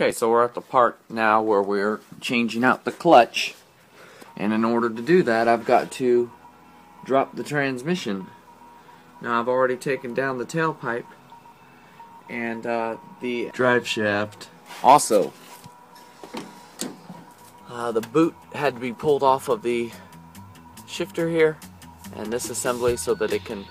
Okay, so we're at the part now where we're changing out the clutch, and in order to do that I've got to drop the transmission. Now I've already taken down the tailpipe and the drive shaft. Also, the boot had to be pulled off of the shifter here and this assembly so that it can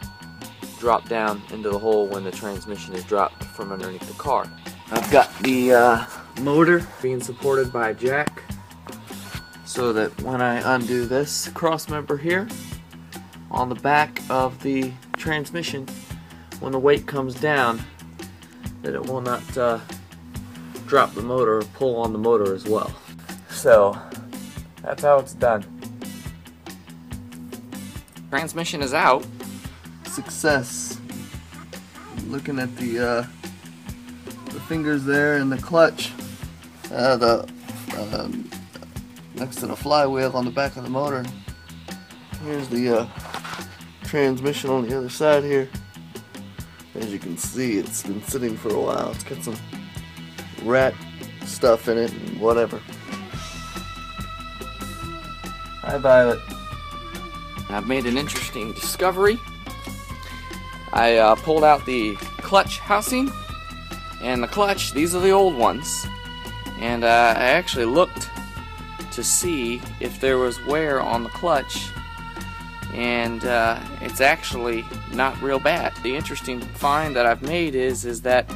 drop down into the hole when the transmission is dropped from underneath the car. I've got the motor being supported by a jack so that when I undo this cross member here on the back of the transmission, when the weight comes down, that it will not drop the motor or pull on the motor as well. So that's how it's done. Transmission is out. Success. Looking at the fingers there and the clutch, next to the flywheel on the back of the motor. Here's the transmission on the other side here. As you can see, it's been sitting for a while. It's got some rat stuff in it and whatever. Hi, Violet. I've made an interesting discovery. I pulled out the clutch housing and the clutch. These are the old ones, and I actually looked to see if there was wear on the clutch, and it's actually not real bad. The interesting find that I've made is that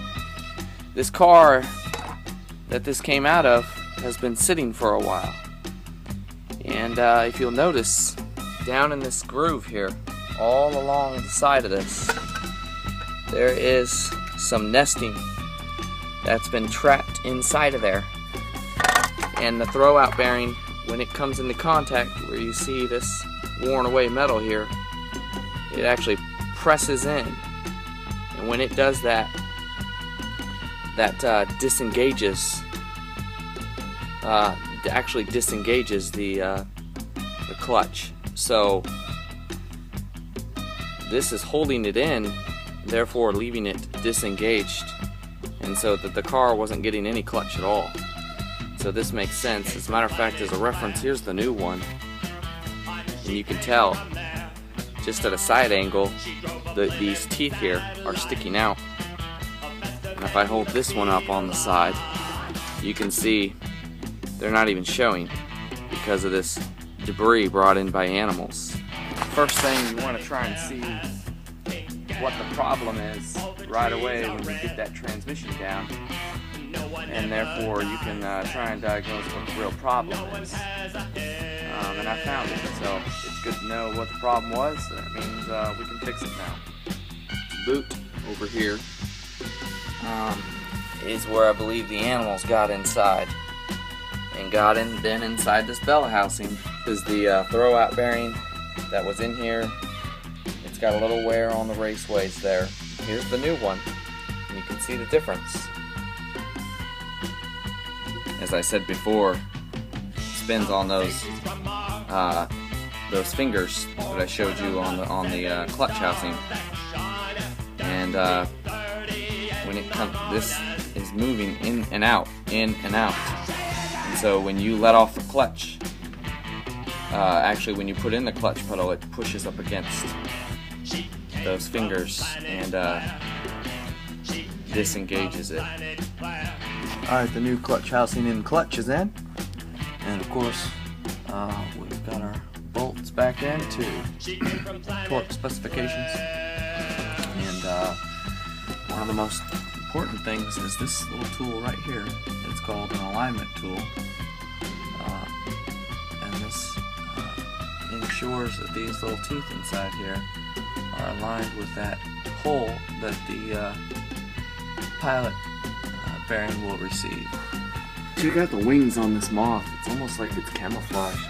this car that this came out of has been sitting for a while, and if you'll notice down in this groove here, all along the side of this, there is some nesting that's been trapped inside of there. And the throwout bearing, when it comes into contact where you see this worn away metal here, it actually presses in. And when it does that, that disengages, actually disengages the clutch. So this is holding it in, therefore leaving it disengaged, and so that the car wasn't getting any clutch at all. So this makes sense. As a matter of fact, as a reference, here's the new one, and you can tell just at a side angle that these teeth here are sticking out. And if I hold this one up on the side, you can see they're not even showing because of this debris brought in by animals. First thing, you want to try and see what the problem is right away when you get that transmission down, and therefore you can try and diagnose what the real problem is. And I found it, so it's good to know what the problem was. That means we can fix it now. Boot over here is where I believe the animals got inside, and got in then inside this bell housing. Is the throwout bearing that was in here. It's got a little wear on the raceways there. Here's the new one, and you can see the difference. As I said before, it spins on those fingers that I showed you on the clutch housing, and when it comes, this is moving in and out, and so when you let off the clutch, actually when you put in the clutch pedal, it pushes up against those fingers and disengages it. Alright, the new clutch housing and clutch is in, and of course we've got our bolts back in to torque specifications, and one of the most important things is this little tool right here. It's called an alignment tool, and this ensures that these little teeth inside here are aligned with that hole that the pilot bearing will receive. Check out the wings on this moth. It's almost like it's camouflage.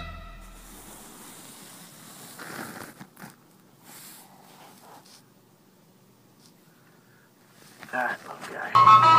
Ah, little guy.